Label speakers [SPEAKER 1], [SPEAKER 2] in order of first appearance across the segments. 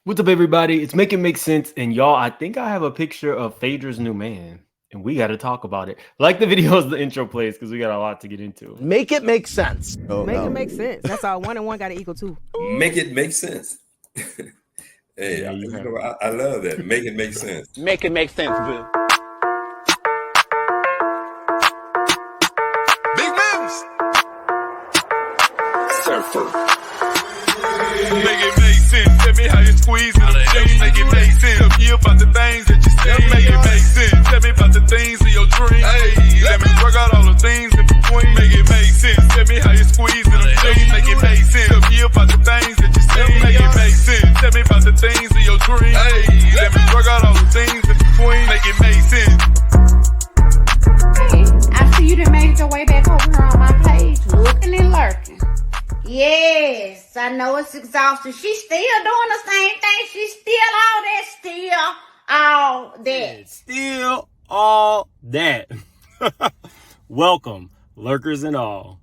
[SPEAKER 1] What's up, everybody? It's Make It Make Sense. And y'all, I think I have a picture of Phaedra's new man. And we got to talk about it. Like the videos, the intro plays, because we got a lot to get into.
[SPEAKER 2] Make it make sense.
[SPEAKER 3] Make it make sense. That's all. 1 and 1 got to equal 2.
[SPEAKER 4] Make it make sense. Hey,
[SPEAKER 1] There you have it.
[SPEAKER 4] I love that. Make it make sense.
[SPEAKER 2] Make it make sense, boo.
[SPEAKER 5] Big moves.
[SPEAKER 4] Surfer.
[SPEAKER 5] Make it make sense. Tell me how you squeeze it. Make it make sense. Tell me about the things that you say. Make it make sense. Tell me about the things of your dreams. Hey, let me work out all the things in between. Make it make sense. Tell me how you squeeze it. Make it make sense. Tell me about the things that you say. Make it make sense. Tell me about the things of your dreams. Hey, let me work out all the things in between. Make it make sense.
[SPEAKER 6] Hey, I see you done made your way back over here on my page, looking and lurking. Yes, I know it's exhausting. She's still doing the same thing. She's still all that.
[SPEAKER 1] Still all that. Welcome, lurkers and all.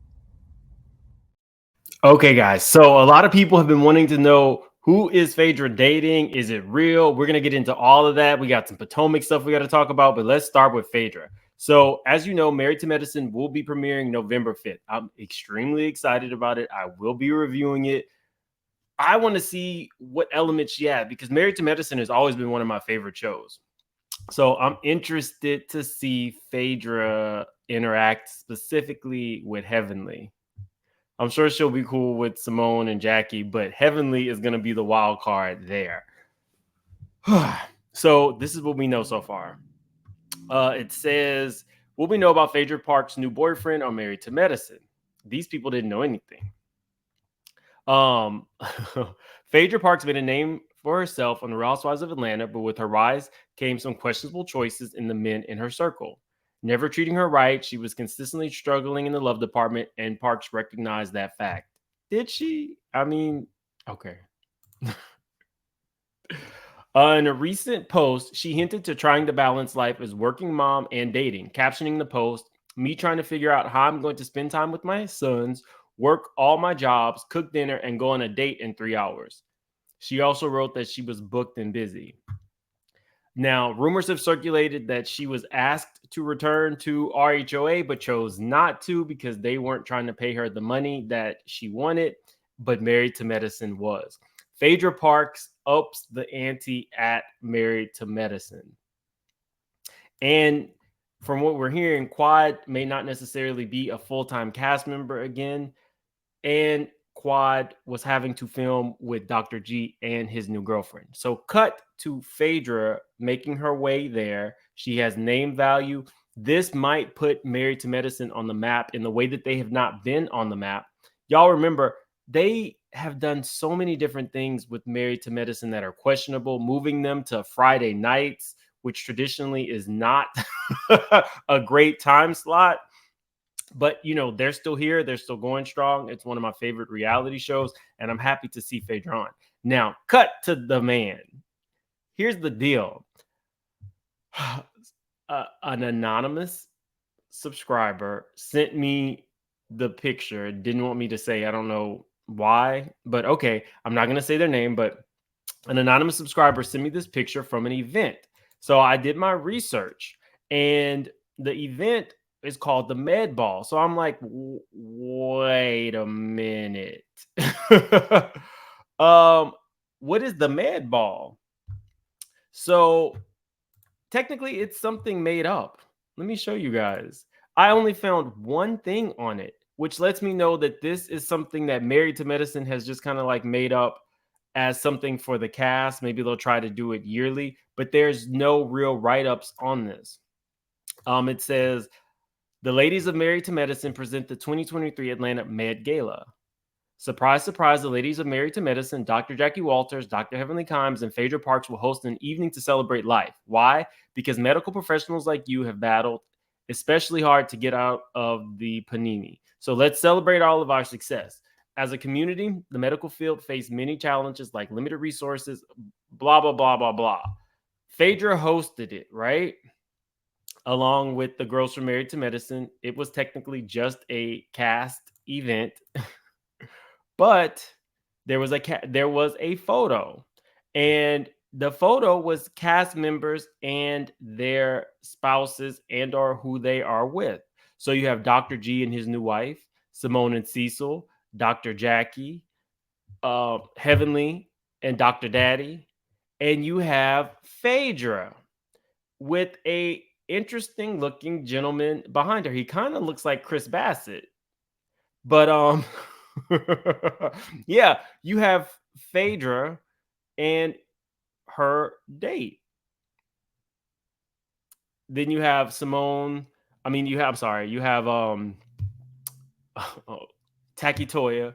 [SPEAKER 1] Okay, guys. So a lot of people have been wanting to know, who is Phaedra dating? Is it real? We're going to get into all of that. We got some Potomac stuff we got to talk about, but let's start with Phaedra. So as you know, Married to Medicine will be premiering November 5th. I'm extremely excited about it. I will be reviewing it. I want to see what elements she had, because Married to Medicine has always been one of my favorite shows. So I'm interested to see Phaedra interact specifically with Heavenly. I'm sure she'll be cool with Simone and Jackie, but Heavenly is going to be the wild card there. So this is what we know so far. It says, what we know about Phaedra Park's new boyfriend on Married to Medicine. These people didn't know anything. Phaedra Park's made a name for herself on the Real Housewives of Atlanta, but with her rise came some questionable choices in the men in her circle. Never treating her right, she was consistently struggling in the love department, and Parks recognized that fact. Did she? I mean, okay. In a recent post, she hinted to trying to balance life as working mom and dating, captioning the post, "Me trying to figure out how I'm going to spend time with my sons, work all my jobs, cook dinner, and go on a date in 3 hours." She also wrote that she was booked and busy. Now, rumors have circulated that she was asked to return to RHOA, but chose not to because they weren't trying to pay her the money that she wanted, but Married to Medicine was. Phaedra Parks ups the ante at Married to Medicine. And from what we're hearing, Quad may not necessarily be a full-time cast member again. And Quad was having to film with Dr. G and his new girlfriend. So cut to Phaedra making her way there. She has name value. This might put Married to Medicine on the map in the way that they have not been on the map. Y'all remember, they have done so many different things with Married to Medicine that are questionable, moving them to Friday nights, which traditionally is not a great time slot. But, you know, they're still here. They're still going strong. It's one of my favorite reality shows, and I'm happy to see Phaedra on. Now, cut to the man. Here's the deal. An anonymous subscriber sent me the picture. Didn't want me to say, I don't know why, but okay. I'm not going to say their name, but an anonymous subscriber sent me this picture from an event. So I did my research, and the event is called the Med Ball. So I'm like, wait a minute. What is the Med Ball? So technically it's something made up. Let me show you guys. I only found one thing on it, which lets me know that this is something that Married to Medicine has just kind of like made up as something for the cast. Maybe they'll try to do it yearly, but there's no real write-ups on this. It says, the ladies of Married to Medicine present the 2023 Atlanta Med Gala. Surprise, surprise, the ladies of Married to Medicine, Dr. Jackie Walters, Dr. Heavenly Kimes, and Phaedra Parks will host an evening to celebrate life. Why? Because medical professionals like you have battled especially hard to get out of the panini. So let's celebrate all of our success. As a community, the medical field faced many challenges like limited resources, blah, blah, blah, blah, blah. Phaedra hosted it, right? Along with the girls from Married to Medicine. It was technically just a cast event, but there was a photo, And the photo was cast members and their spouses and or who they are with. So you have Dr. G and his new wife, Simone and Cecil, Dr. Jackie, Heavenly and Dr. Daddy, and you have Phaedra with a interesting looking gentleman behind her. He kind of looks like Chris Bassett. But yeah, you have Phaedra and her date. Then you have Simone. You have Taki Toya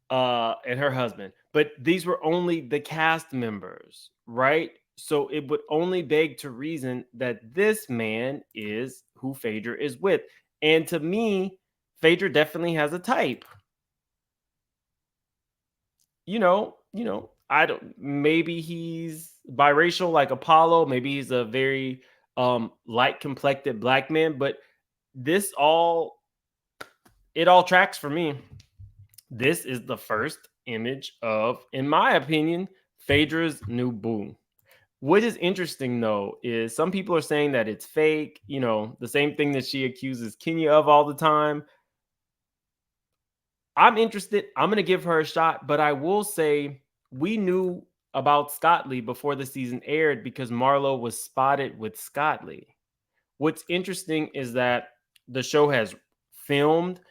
[SPEAKER 1] and her husband. But these were only the cast members, right? So it would only beg to reason that this man is who Phaedra is with. And to me, Phaedra definitely has a type. I don't, maybe he's biracial like Apollo, maybe he's a very light complected black man, but this all it all tracks for me. This is the first image of, in my opinion, Phaedra's new boo. What is interesting though is some people are saying that it's fake, the same thing that she accuses Kenya of all the time. I'm interested. I'm going to give her a shot, but I will say we knew about Scott Lee before the season aired because Marlo was spotted with Scott Lee. What's interesting is that the show has filmed.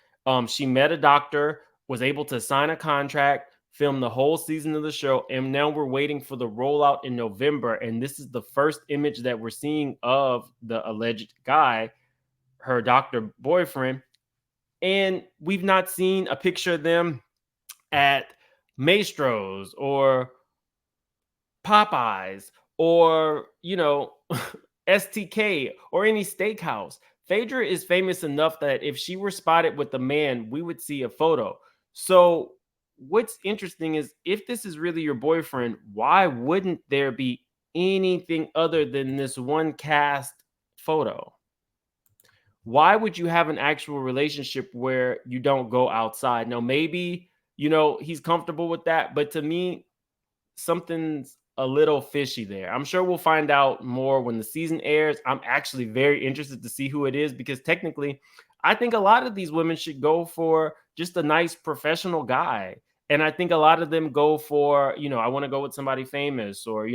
[SPEAKER 1] She met a doctor, was able to sign a contract, film the whole season of the show, and now we're waiting for the rollout in November. And this is the first image that we're seeing of the alleged guy, her doctor boyfriend. And we've not seen a picture of them at Maestro's or Popeyes or, STK or any steakhouse. Phaedra is famous enough that if she were spotted with a man, we would see a photo. So what's interesting is if this is really your boyfriend, why wouldn't there be anything other than this one cast photo? Why would you have an actual relationship where you don't go outside? Now, maybe, he's comfortable with that. But to me, something's a little fishy there. I'm sure we'll find out more when the season airs. I'm actually very interested to see who it is because technically, I think a lot of these women should go for just a nice professional guy. And I think a lot of them go for, I want to go with somebody famous or,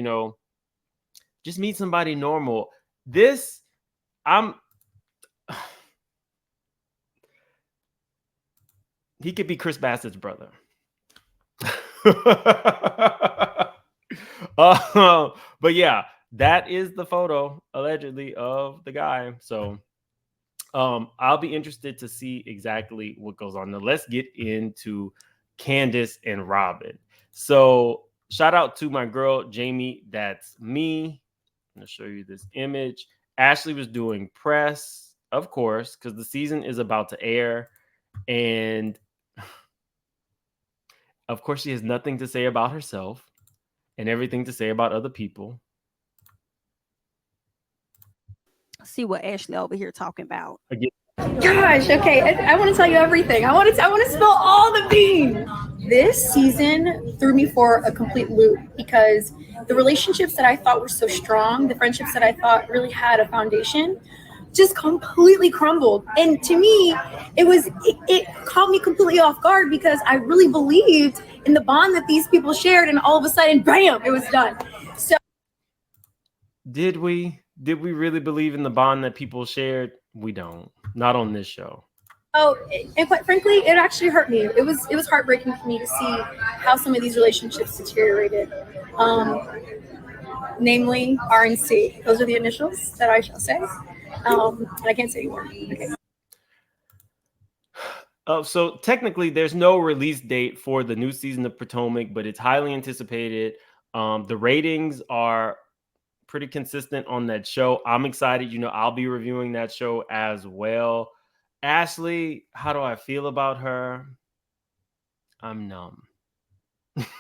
[SPEAKER 1] just meet somebody normal. He could be Chris Bassett's brother. But yeah, that is the photo allegedly of the guy. So I'll be interested to see exactly what goes on. Now let's get into Candiace and Robyn. So shout out to my girl Jamie. That's me. I'm gonna show you this image. Ashley was doing press, of course, because the season is about to air. And of course, she has nothing to say about herself and everything to say about other people.
[SPEAKER 3] See what Ashley over here talking about.
[SPEAKER 1] Again,
[SPEAKER 7] Gosh, okay. I want to tell you everything. I want to spill all the beans. This season threw me for a complete loop because the relationships that I thought were so strong, the friendships that I thought really had a foundation, just completely crumbled. And to me, it caught me completely off guard because I really believed in the bond that these people shared, and all of a sudden, bam, it was done. So
[SPEAKER 1] did we really believe in the bond that people shared? We don't. Not on this show.
[SPEAKER 7] Oh, and quite frankly, it actually hurt me. It was heartbreaking for me to see how some of these relationships deteriorated. Namely, RNC. Those are the initials that I shall say. I can't say anymore. Okay.
[SPEAKER 1] So technically, there's no release date for the new season of Potomac, but it's highly anticipated. The ratings are pretty consistent on that show. I'm excited. I'll be reviewing that show as well. Ashley, how do I feel about her? I'm numb.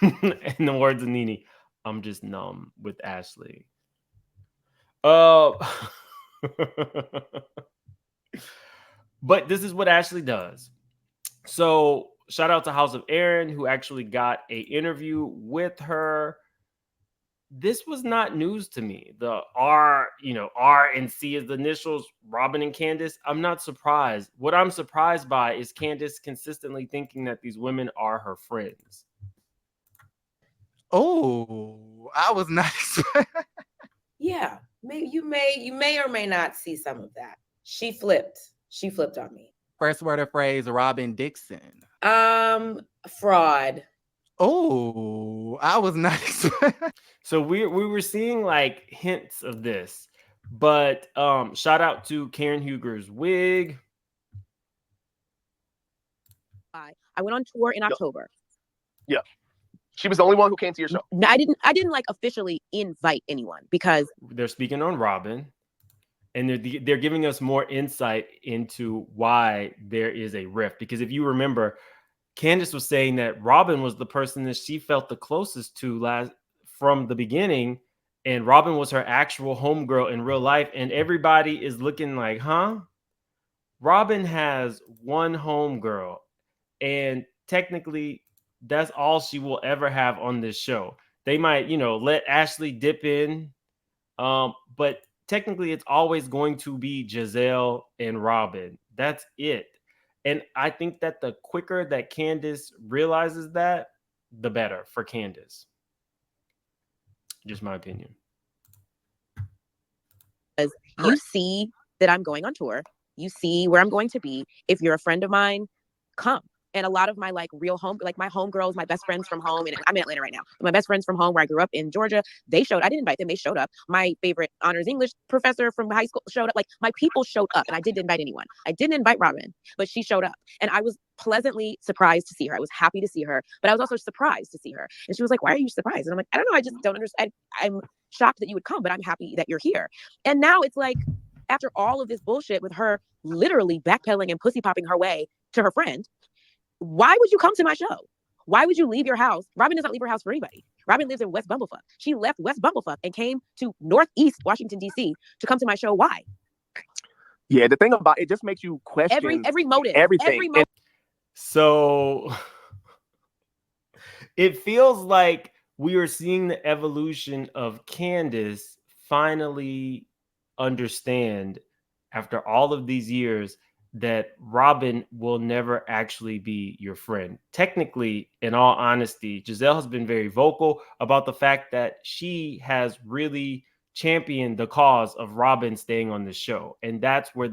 [SPEAKER 1] In the words of Nene, I'm just numb with Ashley. But this is what Ashley does. So shout out to House of Aaron, who actually got an interview with her. this was not news to me. The R, R and C is the initials, Robyn and Candiace. I'm not surprised. What I'm surprised by is Candiace consistently thinking that these women are her friends.
[SPEAKER 8] Oh, I was not.
[SPEAKER 9] Yeah, maybe you may or may not see some of that. She flipped on me.
[SPEAKER 8] First word or phrase, Robyn Dixon.
[SPEAKER 9] Fraud.
[SPEAKER 8] Oh, I was not.
[SPEAKER 1] So we were seeing like hints of this, but shout out to Karen Huger's wig.
[SPEAKER 10] I went on tour in October.
[SPEAKER 2] Yeah. She was the only one who came to your show.
[SPEAKER 10] No, I didn't like officially invite anyone because
[SPEAKER 1] they're speaking on Robyn, and they're giving us more insight into why there is a rift. Because if you remember, Candiace was saying that Robyn was the person that she felt the closest to from the beginning, and Robyn was her actual homegirl in real life, and everybody is looking like, huh? Robyn has one homegirl, and technically that's all she will ever have on this show. They might, let Ashley dip in, but technically it's always going to be Giselle and Robyn. That's it. And I think that the quicker that Candiace realizes that, the better for Candiace. Just my opinion.
[SPEAKER 10] Because you see that I'm going on tour. You see where I'm going to be. If you're a friend of mine, come. And a lot of my real home, my homegirls, my best friends from home, and I'm in Atlanta right now. My best friends from home where I grew up in Georgia, they showed. I didn't invite them. They showed up. My favorite honors English professor from high school showed up. My people showed up, and I didn't invite anyone. I didn't invite Robyn, but she showed up, and I was pleasantly surprised to see her. I was happy to see her, but I was also surprised to see her. And she was like, "Why are you surprised?" And I'm like, "I don't know. I just don't understand. I'm shocked that you would come, but I'm happy that you're here." And now it's like, after all of this bullshit with her literally backpedaling and pussy popping her way to her friend, why would you come to my show? Why would you leave your house? Robyn does not leave her house for anybody. Robyn lives in West Bumblefuck. She left West Bumblefuck and came to Northeast Washington, D.C. to come to my show. Why?
[SPEAKER 2] Yeah, the thing about it just makes you question
[SPEAKER 10] every motive.
[SPEAKER 2] Everything.
[SPEAKER 1] So it feels like we are seeing the evolution of Candiace finally understand, after all of these years, that Robyn will never actually be your friend. Technically, in all honesty, Giselle has been very vocal about the fact that she has really championed the cause of Robyn staying on the show. And that's where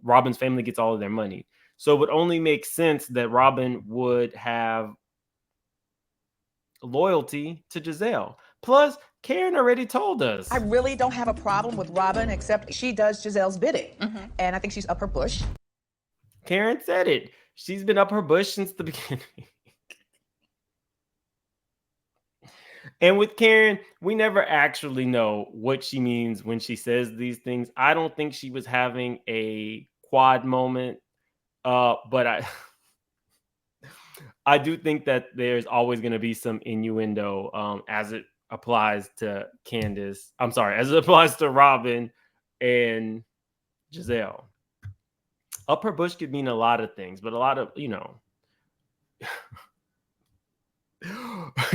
[SPEAKER 1] Robyn's family gets all of their money. So it would only make sense that Robyn would have loyalty to Giselle. Plus, Karen already told us.
[SPEAKER 11] I really don't have a problem with Robyn, except she does Giselle's bidding. And I think she's up her bush.
[SPEAKER 1] Karen said it. She's been up her bush since the beginning. And with Karen, we never actually know what she means when she says these things. I don't think she was having a quad moment, but I do think that there's always going to be some innuendo as it applies to Candiace. I'm sorry, as it applies to Robyn and Giselle. Up her bush could mean a lot of things, but a lot of,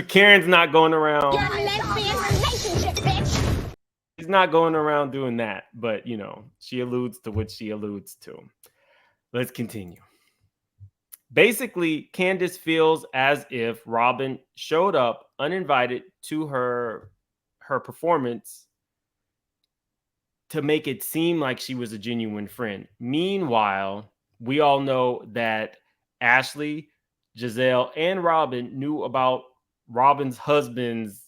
[SPEAKER 1] Karen's not going around. She's not going around doing that, but she alludes to what she alludes to. Let's continue. Basically, Candiace feels as if Robyn showed up uninvited to her performance to make it seem like she was a genuine friend. Meanwhile, we all know that Ashley, Giselle, and Robyn knew about Robyn's husband's,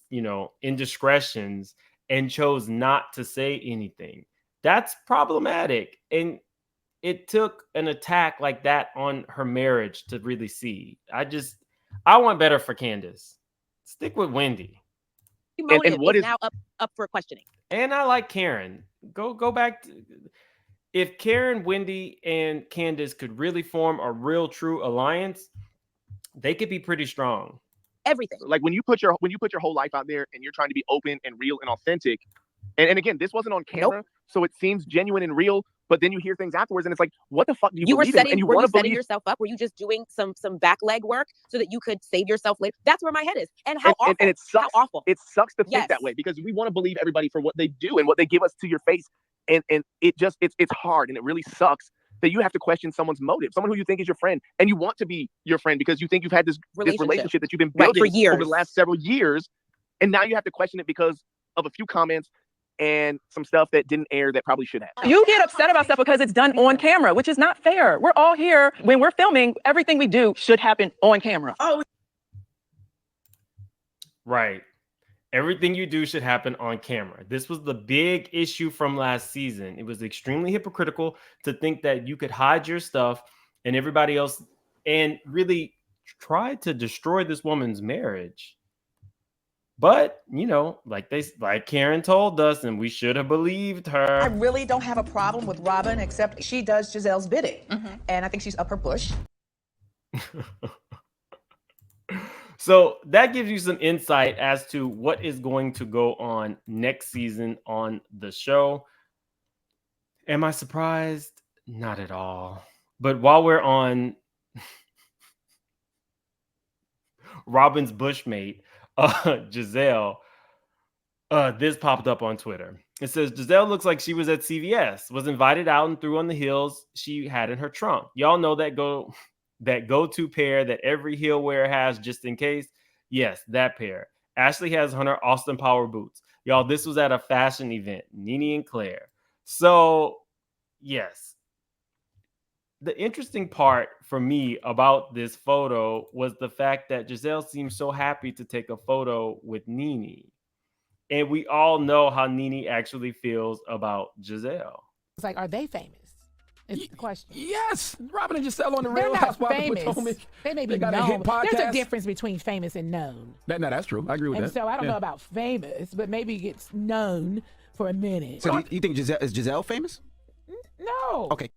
[SPEAKER 1] indiscretions and chose not to say anything. That's problematic. And it took an attack like that on her marriage to really see. I want better for Candiace. Stick with Wendy.
[SPEAKER 10] And what is now up for questioning?
[SPEAKER 1] And I like Karen. Go back to, if Karen, Wendy, and Candiace could really form a real true alliance, they could be pretty strong.
[SPEAKER 10] Everything.
[SPEAKER 2] Like when you put your whole life out there and you're trying to be open and real and authentic, And again, this wasn't on camera, so it seems genuine and real. But then you hear things afterwards, and it's like, what the fuck do you
[SPEAKER 10] were
[SPEAKER 2] believe in?
[SPEAKER 10] setting,
[SPEAKER 2] And you
[SPEAKER 10] were
[SPEAKER 2] want
[SPEAKER 10] you
[SPEAKER 2] to
[SPEAKER 10] setting
[SPEAKER 2] believe
[SPEAKER 10] yourself up? Were you just doing some back leg work so that you could save yourself later? That's where my head is. And how awful.
[SPEAKER 2] And it sucks.
[SPEAKER 10] How awful.
[SPEAKER 2] It sucks to
[SPEAKER 10] Yes.
[SPEAKER 2] think that way because we want to believe everybody for what they do and what they give us to your face. And it just it's hard, and it really sucks that you have to question someone's motive, someone who you think is your friend, and you want to be your friend because you think you've had this relationship that you've been building
[SPEAKER 10] for years.
[SPEAKER 2] over the last several years, and now you have to question it because of a few comments and some stuff that didn't air that probably should have.
[SPEAKER 11] You get upset about stuff because it's done on camera, which is not fair. We're all here. When we're filming, everything we do should happen on camera. Oh,
[SPEAKER 1] Right. Everything you do should happen on camera. This was the big issue from last season. It was extremely hypocritical to think that you could hide your stuff and everybody else and really try to destroy this woman's marriage. But, you know, like Karen told us, and we should have believed her.
[SPEAKER 11] I really don't have a problem with Robyn, except she does Gizelle's bidding. And I think she's up her bush.
[SPEAKER 1] So that gives you some insight as to what is going to go on next season on the show. Am I surprised? Not at all. But while we're on Robyn's bushmate, Gizzelle, this popped up on Twitter. It says, Gizzelle looks like she was at CVS, was invited out and threw on the heels she had in her trunk. Y'all know that go-to pair that every heel wearer has just in case? Yes, that pair. Ashley has Hunter Austin Power boots. Y'all, this was at a fashion event, Nene and Claire. So, yes. The interesting part for me about this photo was the fact that Gizzelle seemed so happy to take a photo with Nene. And we all know how Nene actually feels about Gizzelle.
[SPEAKER 12] It's like, are they famous? Is the question.
[SPEAKER 13] Yes, Robyn and Giselle on the
[SPEAKER 12] They're
[SPEAKER 13] Real
[SPEAKER 12] not
[SPEAKER 13] Housewives of
[SPEAKER 12] famous.
[SPEAKER 13] Potomac.
[SPEAKER 12] They may be
[SPEAKER 13] got a hit
[SPEAKER 12] known. There's a
[SPEAKER 13] podcast.
[SPEAKER 12] difference between famous and known.
[SPEAKER 13] No, that's true. I agree with
[SPEAKER 12] And
[SPEAKER 13] that.
[SPEAKER 12] so I don't know about famous, but maybe it's known for a minute.
[SPEAKER 14] So do you think Giselle famous?
[SPEAKER 12] No.
[SPEAKER 14] Okay.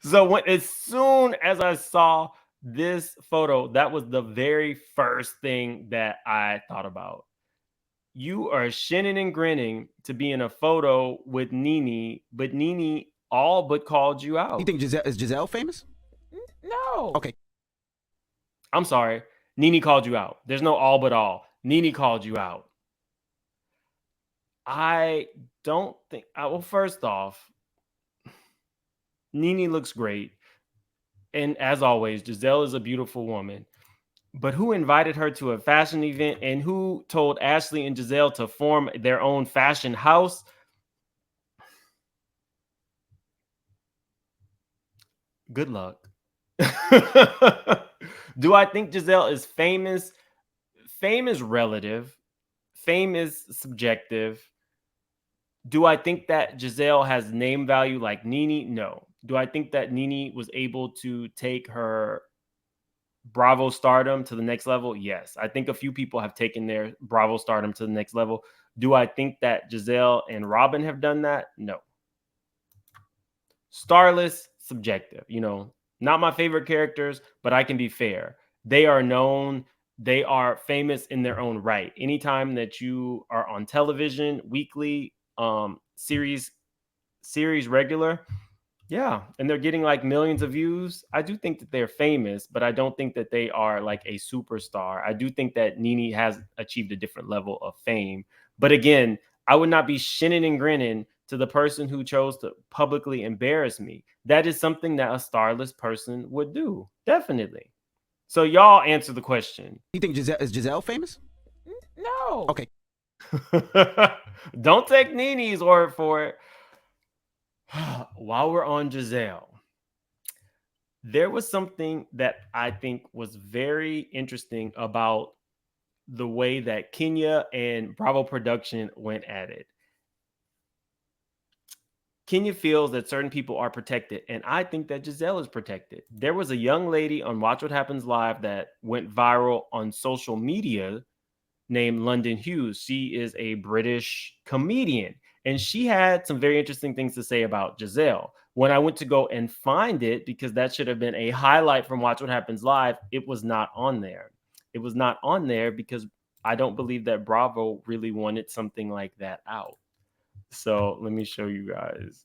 [SPEAKER 1] So as soon as I saw this photo, that was the very first thing that I thought about. You are shinning and grinning to be in a photo with Nene, but Nene all but called you out.
[SPEAKER 14] You think Giselle famous?
[SPEAKER 12] No.
[SPEAKER 14] Okay.
[SPEAKER 1] I'm sorry. Nene called you out. There's no all but all. Nene called you out. I don't think, well, first off, Nene looks great. And as always, Giselle is a beautiful woman. But who invited her to a fashion event and who told Ashley and Giselle to form their own fashion house? Good luck. Do I think Giselle is famous? Fame is relative. Fame is subjective. Do I think that Giselle has name value like Nene? No. Do I think that Nene was able to take her Bravo stardom to the next level? Yes. I think a few people have taken their Bravo stardom to the next level. Do I think that Giselle and Robyn have done that? No. Starless, subjective. You know, not my favorite characters, but I can be fair. They are known. They are famous in their own right. Anytime that you are on television, weekly, series regular, yeah, and they're getting like millions of views, I do think that they're famous, but I don't think that they are like a superstar. I do think that Nene has achieved a different level of fame. But again, I would not be shinning and grinning to the person who chose to publicly embarrass me. That is something that a starless person would do. Definitely. So y'all answer the question.
[SPEAKER 14] You think Giselle famous?
[SPEAKER 12] No.
[SPEAKER 14] Okay.
[SPEAKER 1] Don't take Nene's word for it. While we're on Giselle, there was something that I think was very interesting about the way that Kenya and Bravo Production went at it. Kenya feels that certain people are protected, and I think that Giselle is protected. There was a young lady on Watch What Happens Live that went viral on social media named London Hughes. She is a British comedian, and she had some very interesting things to say about Giselle. When I went to go and find it, because that should have been a highlight from Watch What Happens Live, it was not on there. It was not on there because I don't believe that Bravo really wanted something like that out. So let me show you guys.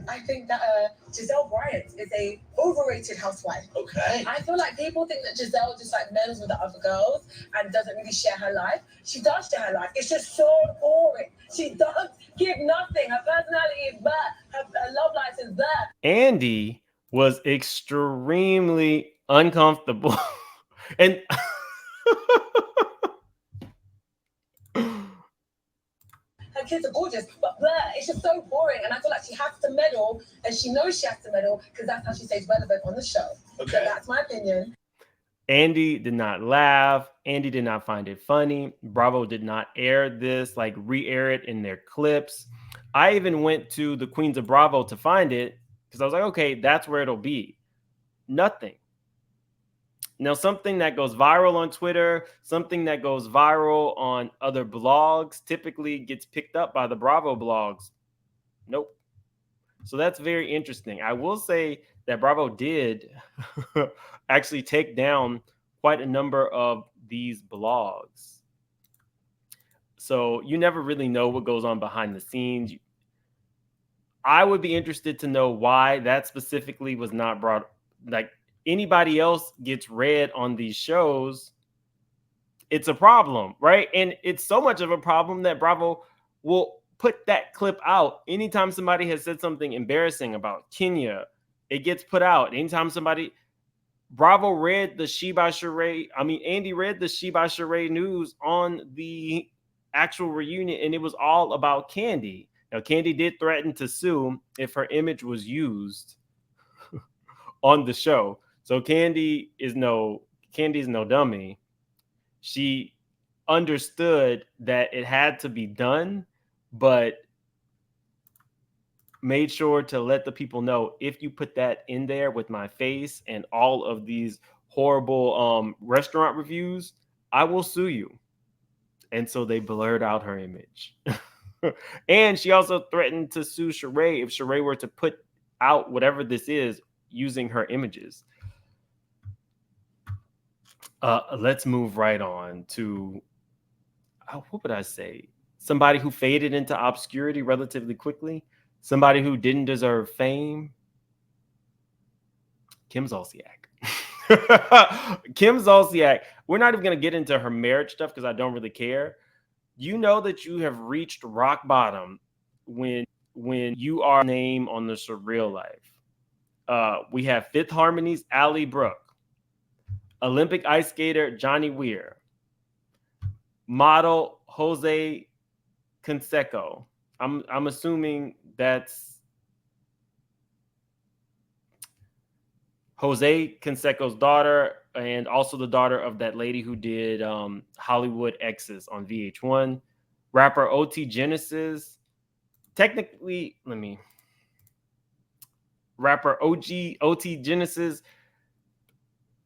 [SPEAKER 15] I think that Giselle Bryant is a overrated housewife. Okay. I feel like people think that Giselle just like meddles with the other girls and doesn't really share her life. She does share her life. It's just so boring. She does give nothing. Her personality is there. Her love life is there.
[SPEAKER 1] Andy was extremely uncomfortable. And
[SPEAKER 15] her kids are gorgeous, but it's just so boring. And I feel like she has to meddle, and she knows she has to meddle because that's how she stays relevant on the show. Okay. So that's my opinion.
[SPEAKER 1] Andy did not laugh. Andy did not find it funny. Bravo did not air this, like re-air it in their clips. I even went to the Queens of Bravo to find it because I was like, okay, that's where it'll be. Nothing. Now, something that goes viral on Twitter, something that goes viral on other blogs typically gets picked up by the Bravo blogs. Nope. So that's very interesting. I will say that Bravo did actually take down quite a number of these blogs. So you never really know what goes on behind the scenes. I would be interested to know why that specifically was not brought. Like, anybody else gets read on these shows, it's a problem, right? And it's so much of a problem that Bravo will put that clip out anytime somebody has said something embarrassing about Kenya. It gets put out anytime Bravo read the Sheba Sheree. Andy read the Sheba Sheree news on the actual reunion, and it was all about Candy. Now, Candy did threaten to sue if her image was used on the show. So Candy is no dummy. She understood that it had to be done, but made sure to let the people know, if you put that in there with my face and all of these horrible restaurant reviews, I will sue you. And so they blurred out her image. And she also threatened to sue Sheree if Sheree were to put out whatever this is using her images. Let's move right on to, what would I say? Somebody who faded into obscurity relatively quickly. Somebody who didn't deserve fame. Kim Zolciak. Kim Zolciak. We're not even going to get into her marriage stuff because I don't really care. You know that you have reached rock bottom when you are named on the Surreal Life. We have Fifth Harmony's Allie Brooke, Olympic ice skater Johnny Weir, model Jose Canseco. I'm assuming that's Jose Canseco's daughter, and also the daughter of that lady who did Hollywood Exes on VH1. Rapper OT Genesis. Technically, rapper OT Genesis.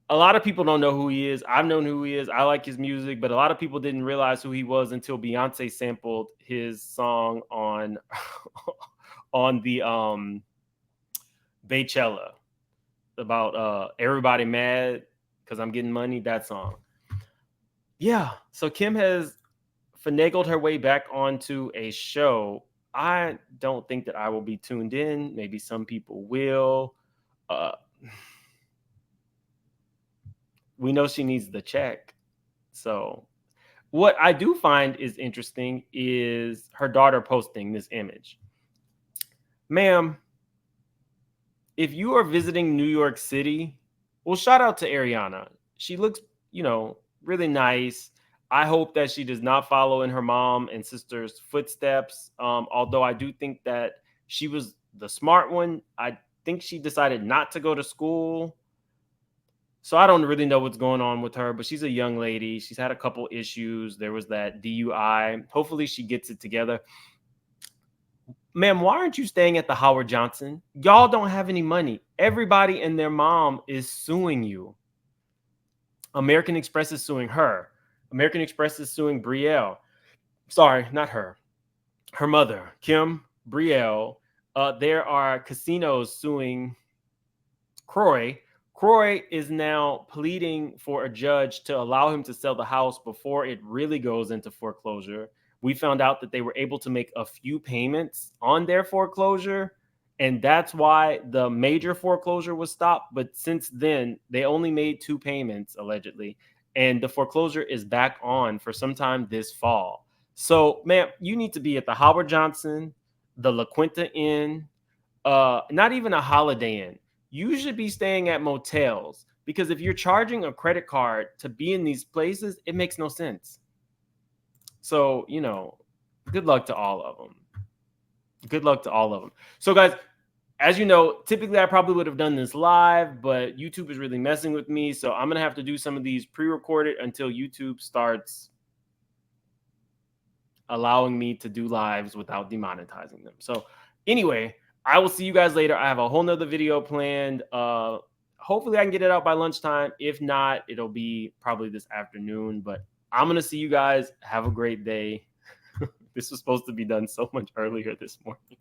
[SPEAKER 1] A lot of people don't know who he is. I've known who he is. I like his music, but a lot of people didn't realize who he was until Beyonce sampled his song on the Baychella about everybody mad because I'm getting money, that song. Yeah, so Kim has finagled her way back onto a show. I don't think that I will be tuned in. Maybe some people will. We know she needs the check. So what I do find is interesting is her daughter posting this image. Ma'am, if you are visiting New York City, well, shout out to Ariana. She looks, really nice. I hope that she does not follow in her mom and sister's footsteps. Although I do think that she was the smart one. I think she decided not to go to school. So I don't really know what's going on with her, but she's a young lady. She's had a couple issues. There was that DUI. Hopefully she gets it together. Ma'am, why aren't you staying at the Howard Johnson? Y'all don't have any money. Everybody and their mom is suing you. American Express is suing her. American Express is suing Brielle. Sorry, not her. Her mother, Kim, Brielle. There are casinos suing Croy is now pleading for a judge to allow him to sell the house before it really goes into foreclosure. We found out that they were able to make a few payments on their foreclosure, and that's why the major foreclosure was stopped. But since then, they only made 2 payments, allegedly, and the foreclosure is back on for sometime this fall. So, ma'am, you need to be at the Howard Johnson, the La Quinta Inn, not even a Holiday Inn. You should be staying at motels, because if you're charging a credit card to be in these places, it makes no sense. So, good luck to all of them. Good luck to all of them. So, guys, as you know, typically I probably would have done this live, but YouTube is really messing with me. So I'm going to have to do some of these pre-recorded until YouTube starts allowing me to do lives without demonetizing them. So anyway, I will see you guys later. I have a whole nother video planned. Hopefully I can get it out by lunchtime. If not, it'll be probably this afternoon, but I'm going to see you guys. Have a great day. This was supposed to be done so much earlier this morning.